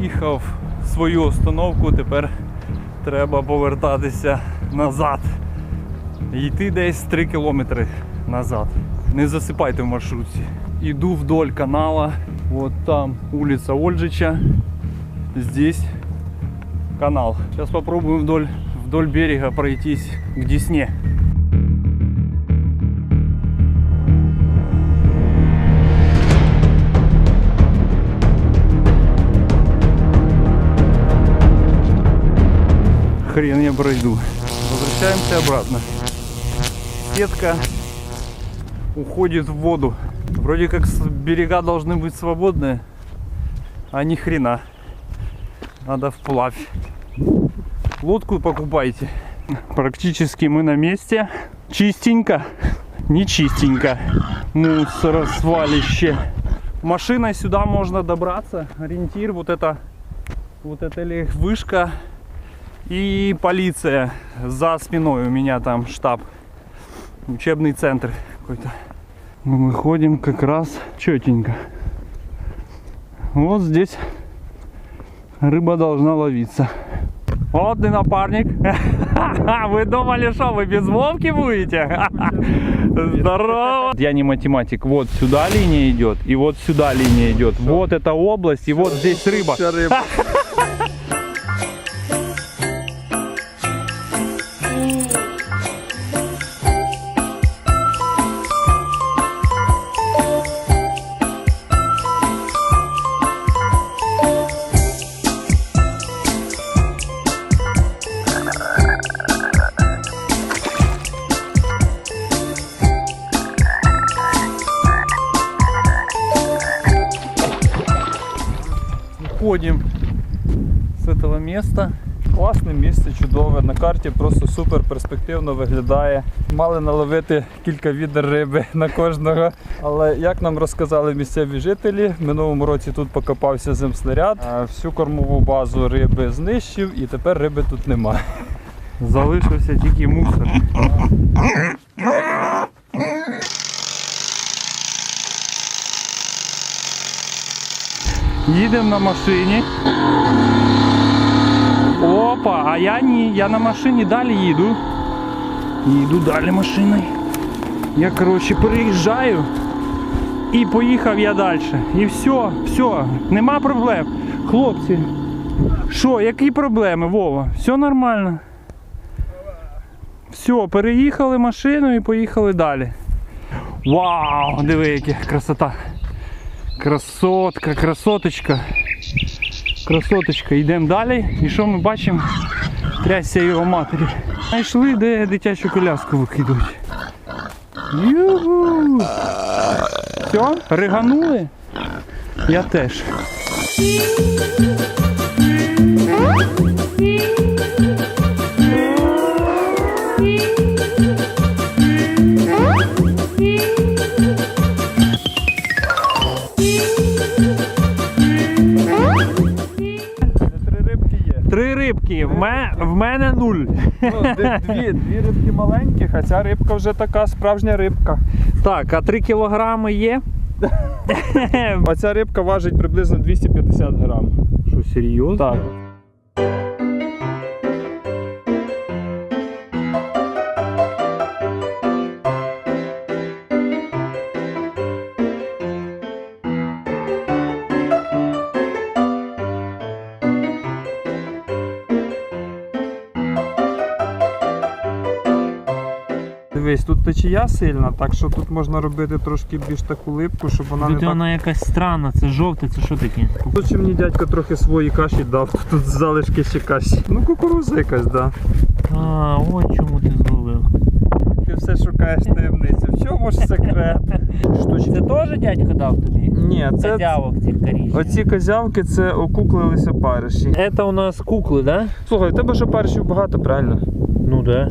Проїхав свою остановку, тепер треба повертатися назад. Йти десь 3 кілометри назад. Не засипайте в маршрутці. Иду вдоль канала. Вот там улица Ольжича. Здесь канал. Сейчас попробуем вдоль берега пройтись к Десне. Хрен я пройду. Возвращаемся обратно. Сетка уходит в воду. Вроде как берега должны быть свободные, а ни хрена. Надо вплавь. Лодку покупайте. Практически мы на месте. Чистенько. Не чистенько. Мусоросвалище. Машиной сюда можно добраться. Ориентир вот это вышка и полиция за спиной. У меня там штаб. Учебный центр какой-то. Мы выходим как раз четенько. Вот здесь рыба должна ловиться. Вот ты, напарник. Вы думали, что вы без Вовки будете? Здорово. Я не математик. Вот сюда линия идет, и вот сюда линия идет. Вот эта область, и вот здесь рыба. Уходим з этого места. Класне місце, чудове, на карті просто супер перспективно виглядає. Мали наловити кілька відер риби на кожного, але як нам розказали місцеві жителі, в минулому році тут покопався земснаряд, всю кормову базу риби знищив і тепер риби тут немає. Залишився тільки мусор. Їдемо на машині. Опа, а я ні, я на машині далі їду. Їду далі машиною. Я, коротше, переїжджаю і поїхав я далі. І все, нема проблем. Хлопці, що, які проблеми, Вова? Все нормально. Все, переїхали машину і поїхали далі. Вау, диви, яка красота. Красотка, красоточка. Красоточка. Йдемо далі. І що ми бачимо? Трясся його матері. Знайшли, де дитячу коляску викидують. Юху! Все, риганули? Я теж. Три рибки, в мене 0. Дві рибки маленьких, а ця рибка вже така справжня рибка. Так, а 3 кілограми є? Оця рибка важить приблизно 250 грам. Що, серйозно? Так. Дивись, тут течія сильна, так що тут можна робити трошки більш таку липку, щоб вона не так... Вона якась странна, це жовте, це що таке? Тут ще мені дядько трохи свої каші дав, тут залишки ще каші. Ну кукурудза якась, да. А, ось чому ти зловив. Ти все шукаєш таємницю. В чому ж секрет? Це теж дядько дав тобі? Ні, це... Козявок цих коричневих. Оці козявки це окуклилися париші. Це у нас кукли, да? Слухай, у тебе ж паришів багато, правильно? Ну да.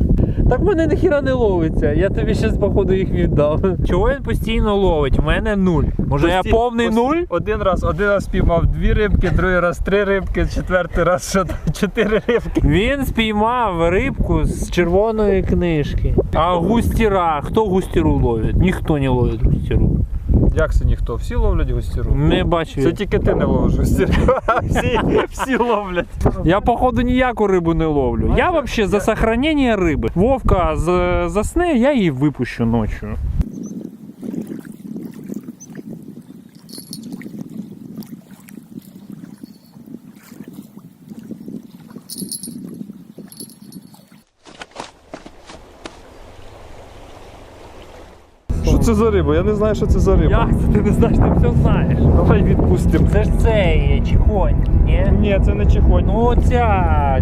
Так в мене ніхіра не ловиться, я тобі зараз походу їх віддав. Чого він постійно ловить? У мене 0. Може я повний 0? Один раз спіймав 2 рибки, другий раз 3 рибки, четвертий раз 4 рибки. Він спіймав рибку з червоної книжки. А густіра, хто густіру ловить? Ніхто не ловить густіру. Як це ніхто? Всі ловлять густіру? Не бачу. Це тільки ти не ловиш густіру, всі ловлять. Я, походу, ніяку рибу не ловлю. Я взагалі за сохранення риби. Вовка засне, я її випущу ночі. Що це за риба? Я не знаю, що це за риба. Як це? Ти не знаєш, ти все знаєш. Давай відпустимо. Це ж цей чихонь, ні? Ні, це не чихонь. Ну оця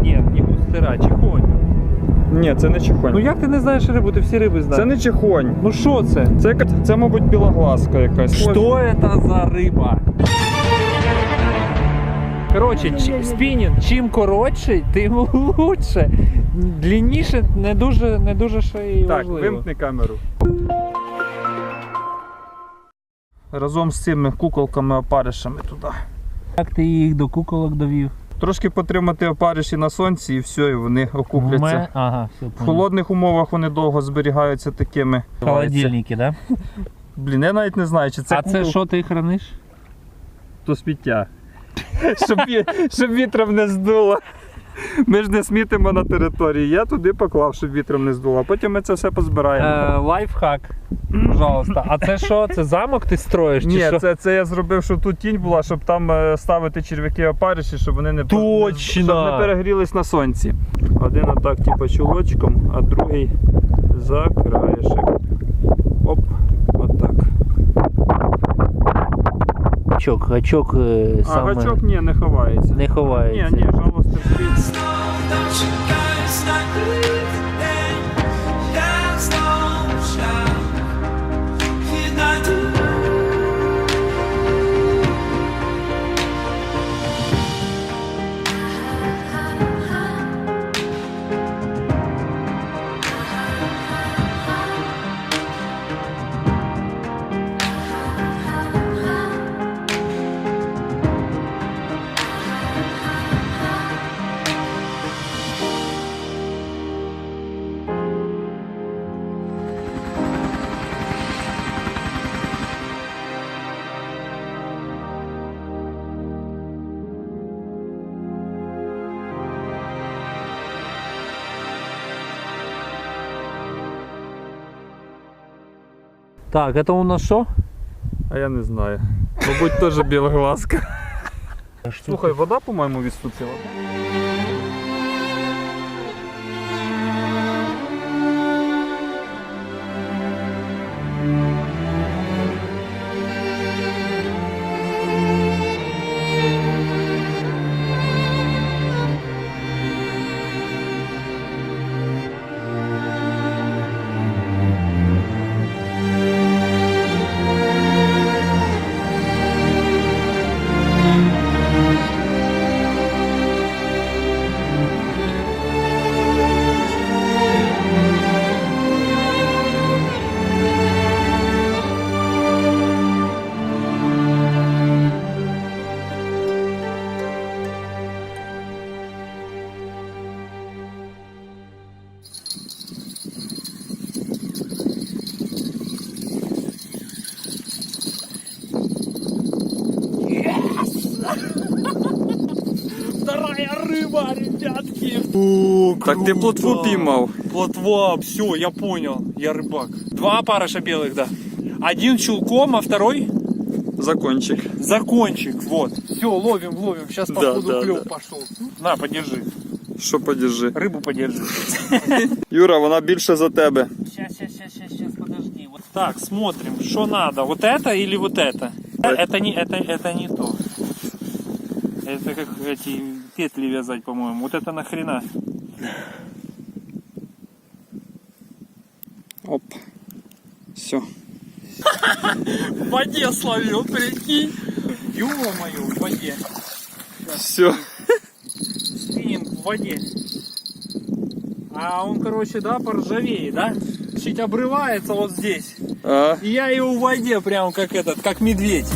ні, не густера, чихонь. Ні, це не чихонь. Ну як ти не знаєш рибу, ти всі риби знаєш. Це не чихонь. Ну що це? Це, мабуть, білагласка якась. Що це за риба? Коротше, спінінг, чим коротший, тим лучше. Длинніше не дуже ще і Так, важливо. вимкни камеру. Разом з цими куколками-опаришами туди. Як ти їх до куколок довів? Трошки потримати опариші на сонці і все, і вони окупляться. Ага, все, В холодних умовах вони довго зберігаються такими. Холодильники, да? Блін, я навіть не знаю, чи це А це що ти храниш? то сміття. Щоб вітром не здуло. Ми ж не смітимо на території. Я туди поклав, щоб вітром не здуло. А потім ми це все позбираємо. Лайфхак, пожалуйста. А це що? Це замок ти строїш? Ні, чи що? це я зробив, щоб тут тінь була, щоб там ставити черв'яки опариші, щоб вони не, Точно! щоб не перегрілись на сонці. Один отак, типу, чулочком, а другий за краєшек. Оп, отак. Гачок А саме гачок ні, не ховається. не ховається. Ні, жалости скрізь. Так, это у нас що? А я не знаю. Мабуть, теж білагласка. Слухай, вода, по-моєму, відступила. Вторая рыба, ребятки! Так ти плотву піймав. Плотва, все, я понял, я рыбак. Два опарыша белых, да. Один чулком, а второй Закончик. закончик, вот. Все, ловим. Сейчас Да, походу да, клев пошел. На, подержи. Що подержи? Рыбу подержи. Юра, вона більше за тебе. Сейчас, подожди. Вот. Так, смотрим, что надо. Вот это или вот это? Это не то. Это как эти петли вязать, по-моему. Вот это нахрена? Оп. Все. В воде словил, прикинь. Ё-моё, в воде. Все. Спиннинг в воде. А он, короче, да, поржавеет, да? Чуть обрывается вот здесь. А? И я его в воде прям как медведь.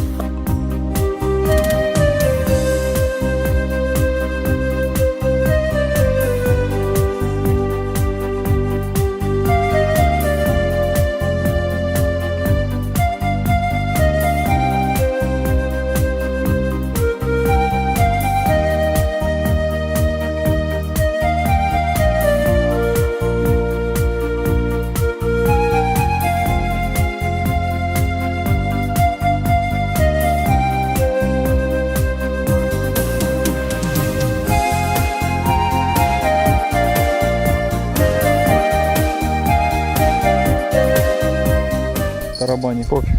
тарабанить. Пофіг.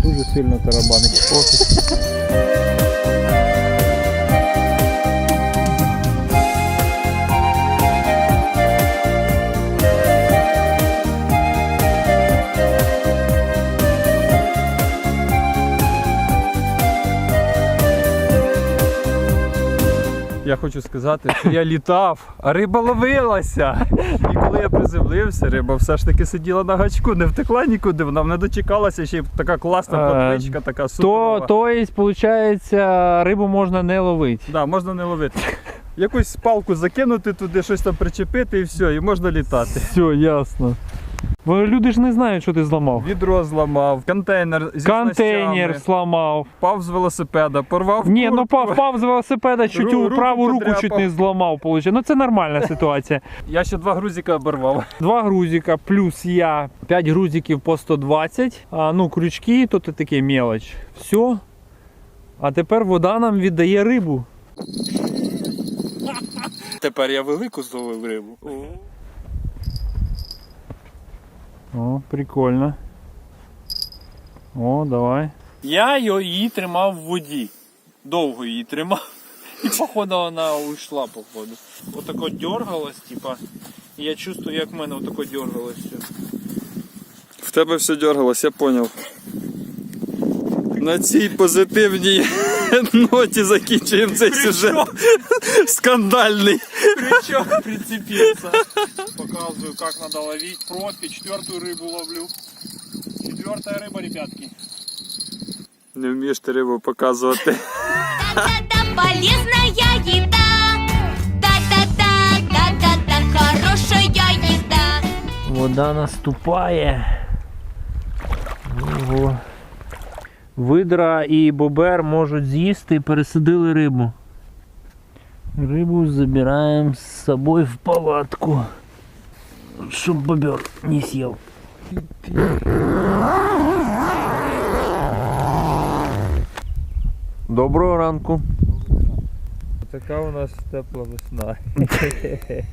Дуже сильно тарабанить. Пофіг. Я хочу сказати, що я літав, а риба ловилася. І коли я приземлився, риба все ж таки сиділа на гачку, не втекла нікуди, вона не дочекалася, ще й така класна платвичка, така суперова. То есть, получается, рибу можна не ловити. Да, можна не ловити. Якусь палку закинути туди, щось там причепити і все, і можна літати. Все, ясно. Бо люди ж не знають, що ти зламав. Відро зламав, контейнер зі Контейнер снастями, зламав. впав з велосипеда, порвав Ні, ну куртку. впав з велосипеда, чуть Руку праву руку подряпав. чуть не зламав. Получає. Ну це нормальна ситуація. Я ще 2 грузика оборвав. 2 грузика плюс я, 5 грузиків по 120. Ну, крючки, то це таке мелоч. Все. А тепер вода нам віддає рибу. Тепер я велику зловив рибу. О, прикольно. О, давай. Я її тримав в воді. Довго її тримав. І походу вона уйшла, походу. Отако дергалась, типа. І я чувствую, як в мене отако дергалось все. В тебе все дергалось, я поняв. На цій позитивній ноті закінчуємо цей сюжет. Скандальний. Крючок прицепился. Показываю, как надо ловить. Пробки, 4-ю рыбу ловлю. 4-я рыба, ребятки. Не вмієш ти рибу показувати. Да-да-да, полезная еда. Да-да-да, да-да-да, хорошая еда. Вода наступає. Ого. Видра і бобер можуть з'їсти і пересадили рибу. Рибу забираємо з собою в палатку, щоб бобер не съел. Доброго ранку. Така у нас тепла весна. Я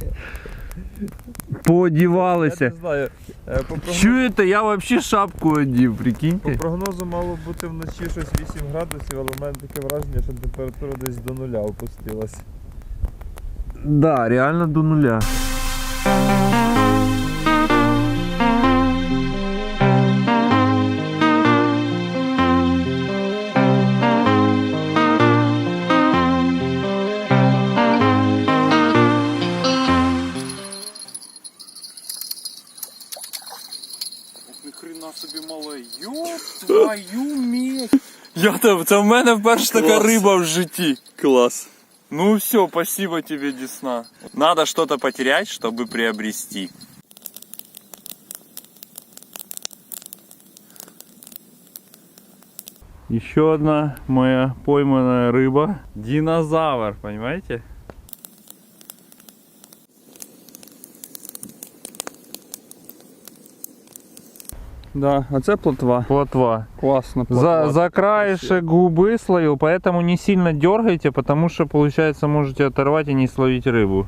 Поодівалися. не знаю, Чуєте, я взагалі шапку одів, по прикиньте. прогнозу мало бути вночі щось 8 градусів, але в мене таке враження, що температура десь до 0 опустилась. Да, реально до нуля. Ни хрена собі мале. Ёб твою медь. Це в мене вперше така риба в житті. Клас. Ну все, спасибо тебе, Десна. Надо что-то потерять, чтобы приобрести. Еще одна моя пойманная рыба. Динозавр, понимаете? Да, а це плотва. Плотва. Класно, плотва. За краешек губы словил, поэтому не сильно дергайте, потому что получается можете оторвать и не словить рыбу.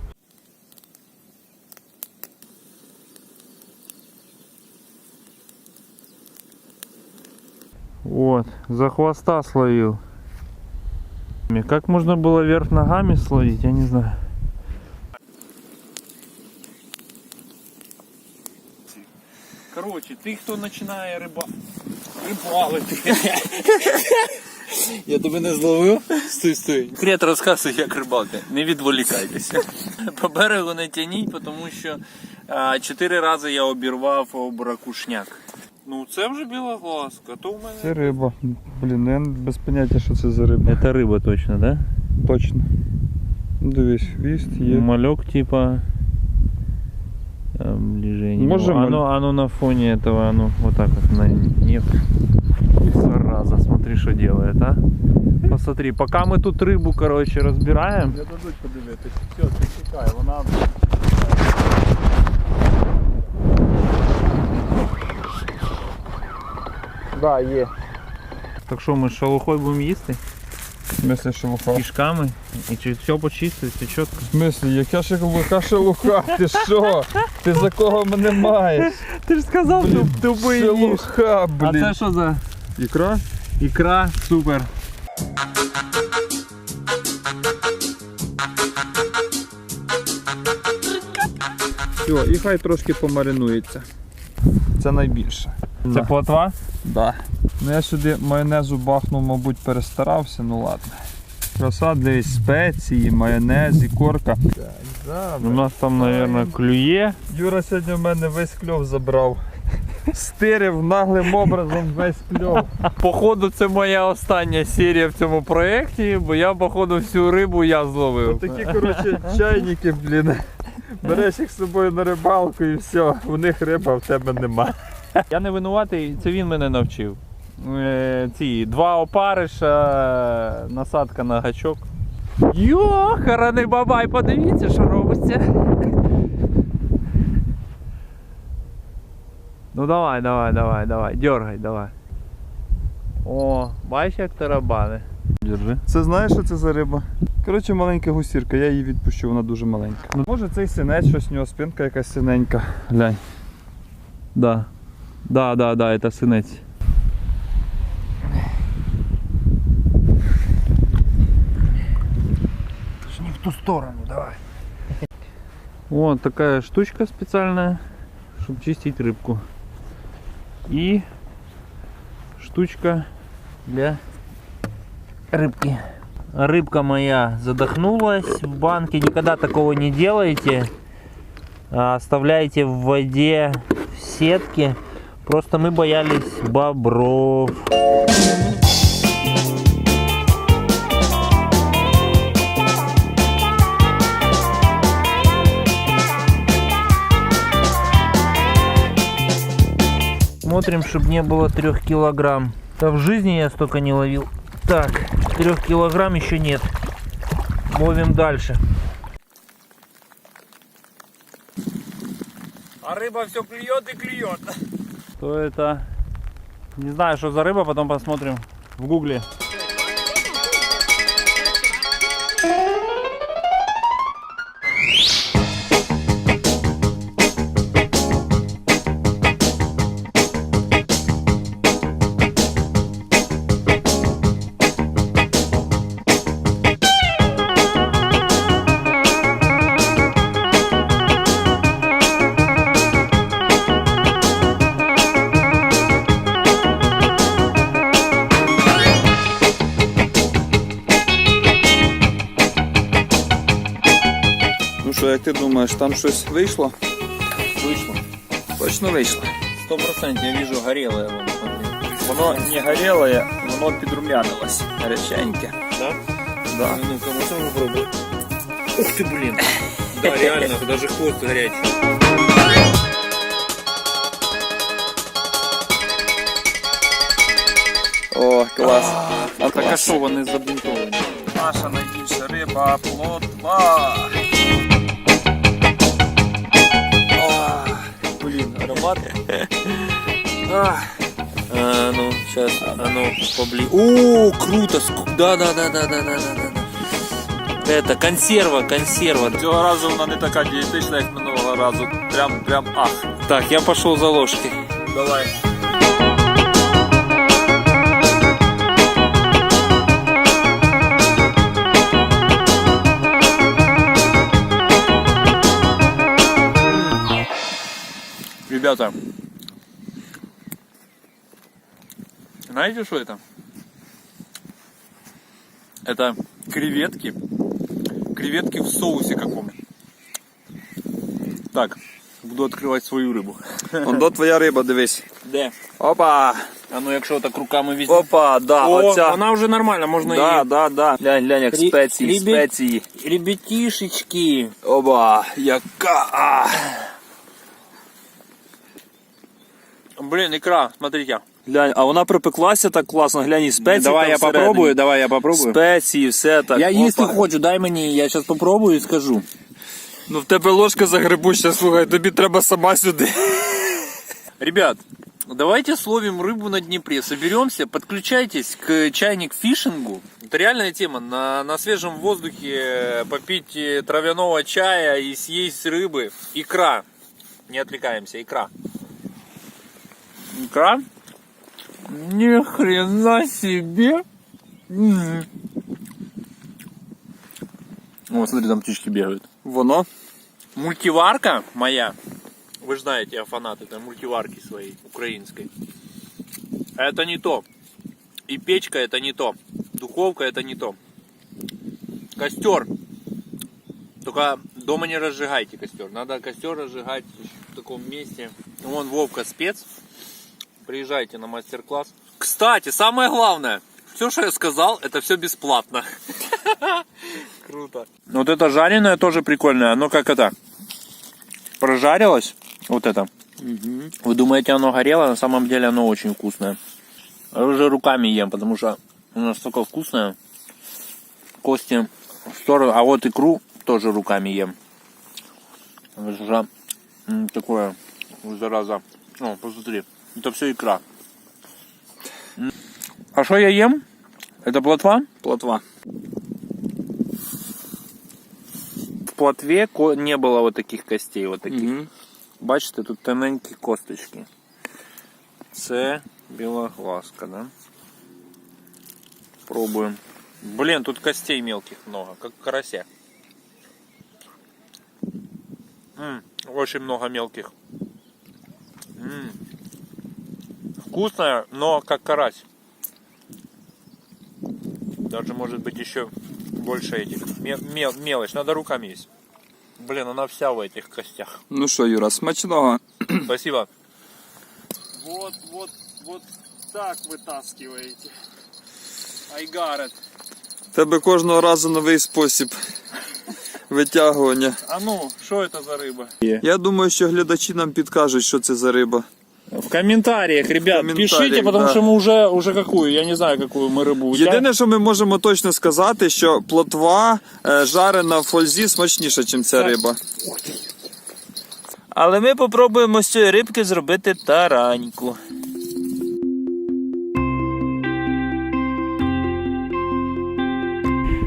Вот, за хвоста словил. Как можно было вверх ногами словить, я не знаю. Короче, ти, хто починає рибалити. Я тебе не зловив? Стой. Крет розказує, як рибалити. Не відволікайтеся. По берегу не тяніть, тому що 4 рази я обірвав об ракушняк. Ну це вже білоглазка, то у мене... Це риба. Блін, ну я без поняття, що це за риба. Это рыба точно, да? Точно. Ну, дивись, хвіст є. Малек типа ближе не Может, могу. Оно на фоне этого, оно вот так вот на нет. Зараза, смотри, что делает, а? Посмотри, пока мы тут рыбу, короче, разбираем. Я дадуть подивитись. Все, ти чекай, вона... Да, є. Так що ми з шалухой будемо їсти? В смысле шелуха? кишками. І чи все почистить, все чітко. В смысле, яка шелуха? Ти що? Ти за кого мене маєш? Ти ж сказав, тупий ніж. Шелуха, А блін. це що за Ікра? ікра? Супер. Все, і хай трошки помаринується. Це найбільше. Це плотва? Да. Ну я сюди майонезу бахнув, мабуть, перестарався, ну ладно. Краса, дивись, спеції, майонез, ікорка. У нас там, мабуть, клює. Юра сьогодні в мене весь кльов забрав. Стирив наглим образом весь кльов. Походу, це моя остання серія в цьому проєкті, бо я, походу, всю рибу я зловив. Такі, коротше, чайники, блін. Береш їх з собою на рибалку і все, у них риба, а в тебе нема. Я не винуватий, це він мене навчив. Ці 2 опариша, насадка на гачок. Йохараний бабай, подивіться, що робиться. Ну давай, дергай, давай. О, бачиш, як тарабани. Держи. Це знаєш, що це за риба? Коротше, маленька гусірка, я її відпущу, вона дуже маленька. Ну, може цей синець, щось у нього спинка якась синенька. Глянь. Да, это синець. Не в ту сторону, давай. Вот такая штучка специальная, чтобы чистить рыбку. И штучка для рыбки. Рыбка моя задохнулась в банке. Никогда такого не делайте. Оставляйте в воде в сетке. Просто мы боялись бобров. Смотрим, чтобы не было 3 килограмм. Да в жизни я столько не ловил. Так, 3 килограмм еще нет. Ловим дальше. А рыба все клюет и клюет. Что это? Не знаю, что за рыба, потом посмотрим в гугле. Ну що, як ти думаєш, там щось вийшло? Вышло. Точно вийшло. 100% я вижу горелое. Вон, смотри. Воно не горіле, воно підрумянилось. Гаряченьке. Да? Да. Ну-ка, можно попробовать? Ух ты, блин. Да, реально, даже хвост горячий. О, клас. А так а що вони забинтовані? Наша найбільша риба плотва. Блин, аромат. Ну, сейчас, поближе. О, круто! Да. Это консерва. Цього разу вона не така дієтична, як минулого разу. Прям ах. Так, я пошел за ложкой. Давай. Ребята, знаете, что это? Это креветки. Креветки в соусе каком. Так, буду открывать свою рыбу. Ондо твоя риба, дивись. Де? Опа! А ну якщо так руками візьмемо. Опа, да, О, оця. вона вже нормальна, можна її. Да. Глянь, як спеції, спеції. Ребятишечки. Оба, яка. Блин, икра, смотрите. Глянь, а вона припеклася так класно, глянь, і спеції Давай там я всередині. попробую, давай я попробую. Спеції, все так. Я їсти Опа. хочу, дай мені, я сейчас попробую і скажу. Ну в тебе ложка загребуща, слухай, тобі треба сама сюди. Ребят, давайте словим рыбу на Днепре. Соберемся, подключайтесь к чайник фишингу. Это реальная тема. На свежем воздухе попить травяного чая и съесть рыбы. Икра. Не отвлекаемся, икра. Икра? Ни хрена себе. О, смотри, там птички бегают. Воно. Мультиварка моя. Вы же знаете, я фанат этой мультиварки своей, украинской. Это не то. И печка это не то. Духовка это не то. Костер. Только дома не разжигайте костер. Надо костер разжигать в таком месте. Вон Вовка спец. Приезжайте на мастер-класс. Кстати, самое главное. Все, что я сказал, это все бесплатно. Круто. Вот это жареное тоже прикольное. Оно как это прожарилось. Вот это. Вы думаете, оно горело? На самом деле оно очень вкусное. Я уже руками ем, потому что оно настолько вкусное. Кости в сторону. А вот икру тоже руками ем. Это же такое, зараза. О, посмотри. Это все икра. А что я ем? Это плотва? Плотва. В плотве не было вот таких костей. Вот таких. Бачите, тут тоненькі косточки. Це белоглазка, да? Пробуем. Блин, тут костей мелких много, как в карасе. Очень много мелких. Вкусная, но как карась. Даже может быть еще больше этих. Мелочь, надо руками есть. Блин, она вся в этих костях. Ну що, Юра, смачного. Спасибо. Вот так вытаскиваете. I got it. Тебе кожного разу новий спосіб витягування. А ну, что это за рыба? Я думаю, що глядачі нам підкажуть, що це за риба. В комментариях, ребят, пишите, потому да. что мы уже какую, я не знаю, какую мы рыбу. Єдине, що ми можемо точно сказати, що плотва жарена в фользі смачніша, ніж ця риба. Але ми попробуємо з цієї рибки зробити тараньку.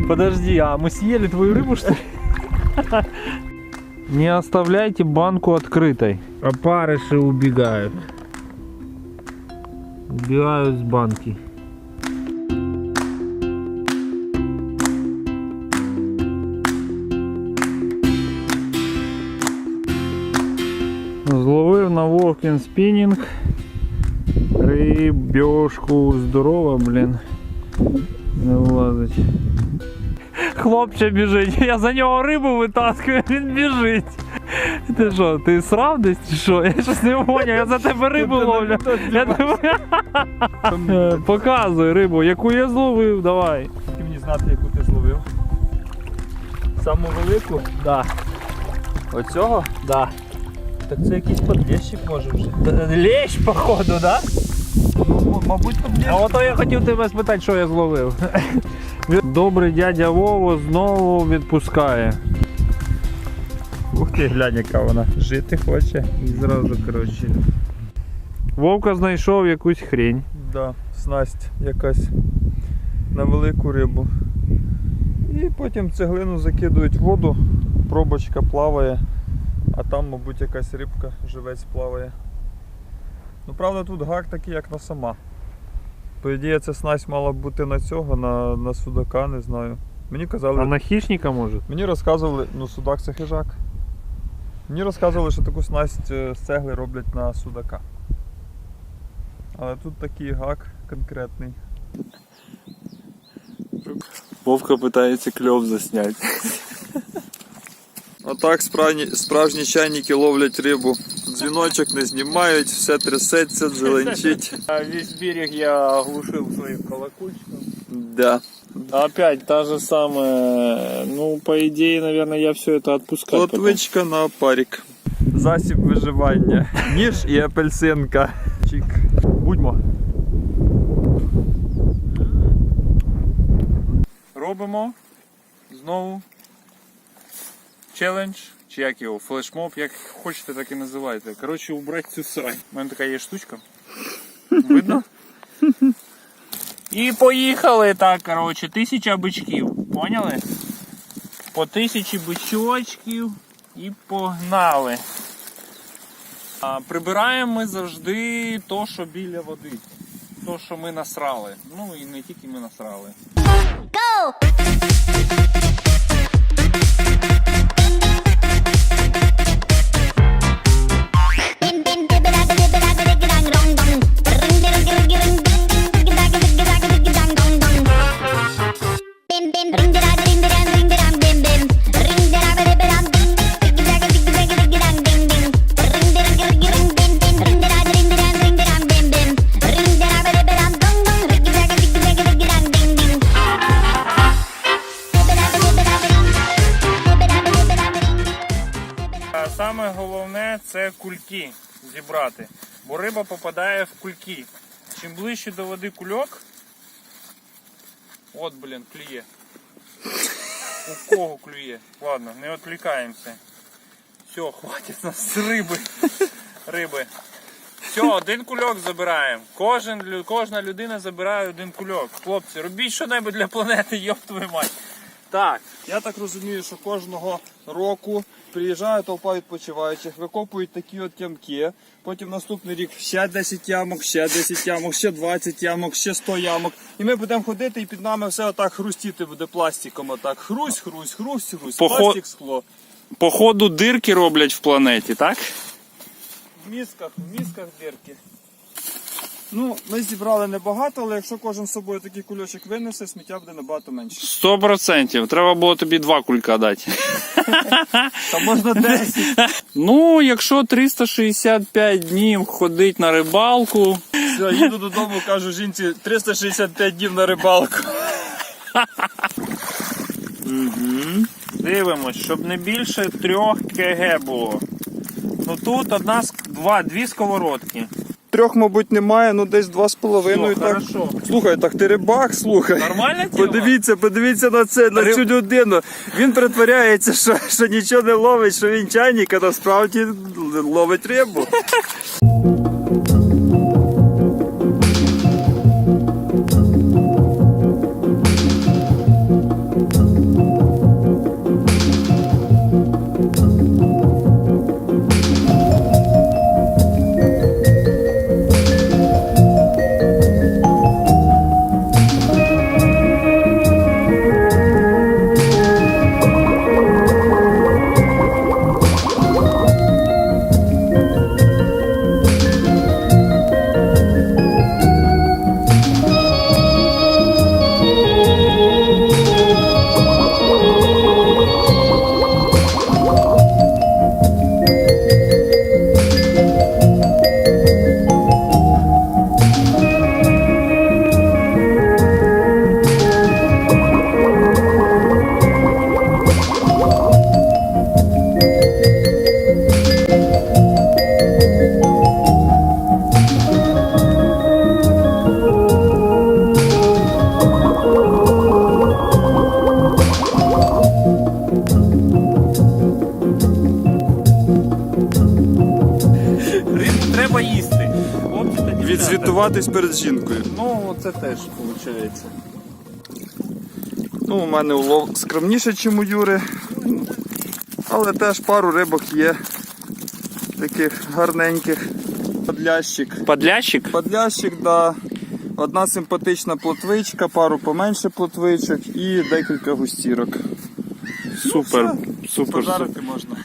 Подожди, а мы съели твою рыбу, что ли? Не оставляйте банку открытой. Опарыши убегают. Убегают с банки. Зловив на Вовкін спінінг. Рибьошку здорово, блін. Не влазить. Хлопче біжить, я за нього рибу витаскую, він біжить. Ти що, ти срав десь чи що? Я щось не поняв, я за тебе рибу ловлю. Я думаю, показуй рибу, яку я зловив, давай. Ти мені знати, яку ти зловив. Саму велику? Да, Оцього? да. Так це якийсь подлещик може вже. Лещ, походу, да? Ну, мабуть, подлещик. А ото я хотів тебе спитати, що я зловив. Добрий дядя Вова знову відпускає. Ух ти, глянь, яка вона. Жити хоче. І зразу, коротше. Вовка знайшов якусь хрень. Да, снасть якась на велику рибу. І потім цеглину закидують в воду, пробочка плаває, а там, мабуть, якась рибка, живець плаває. Ну, правда, тут гак такий, як на сама. По ідеї, ця снасть мала б бути на цього, на судака, не знаю. Мені казали, А на хищника може? мені розказували, ну судак це хижак. Мені розказували, що таку снасть з цегли роблять на судака. Але тут такий гак конкретний. Вовка пытается клев заснять. Отак справжні чайники ловлять рибу. Дзвіночок не знімають, все трясеться, зеленчить. Весь берег я оглушил своим колокольчиком. Да. Опять та же самая. Ну, по идее, наверное, я все это отпускаю. Плотвичка на опарик. Засіб виживання. Ніж і апельсинка. Чик. Будьмо. Робимо знову челендж, чи як його, флешмоб, як хочете, так і називайте. Коротше, убрати цю срань. У мене така є штучка. Видно? І поїхали так, коротше, 1000 бичків. Поняли? По 1000 бичочків і погнали. Прибираємо ми завжди то, що біля води. То, що ми насрали. Ну і не тільки ми насрали. Go! Саме головне це кульки зібрати, бо риба попадає в кульки. Чим ближче до води кульок, от, блін, клює. У кого клює? Ладно, не відвлікаємося. Все, хватить нас риби. Все, один кульок забираємо. Кожна людина забирає один кульок. Хлопці, робіть що-небудь для планети, йоп твою мать. Так, я так розумію, що кожного року приїжджає толпа відпочиваючих, викопують такі от ямки, потім наступний рік ще 10 ямок, ще 10 ямок, ще 20 ямок, ще 100 ямок. І ми будемо ходити і під нами все отак хрустіти буде пластиком. Отак хрусь, хрусь, хрусь, хрусь, пластик, скло. Походу дирки роблять в планеті, так? В мізках дирки. Ну, ми зібрали небагато, але якщо кожен з собою такий кульочок винесе, сміття буде набагато менше. 100%. Треба було тобі 2 кулька дати. Та можна 10. Ну, якщо 365 днів ходить на рибалку. Все, їду додому, кажу жінці, 365 днів на рибалку. Дивимось, щоб не більше 3 кг було. Ну тут дві сковородки. 3, мабуть, немає, ну десь 2,5. Все, хорошо. Слухай, так ти рибак, слухай. Нормальна тема? Подивіться на це, на цю людину. Він притворяється, що нічого не ловить, що він чайник, а насправді ловить рибу. Рибу треба їсти. Хлопці та дівчата. Відзвітуватись перед жінкою. Ну, це теж виходить. Ну, у мене улов скромніше, ніж у Юри. Але теж пару рибок є. Таких гарненьких. Подлящик. Подлящик? Да. Одна симпатична плотвичка, пару поменше плотвичок і декілька густірок. Супер, супер. Пожарити можна.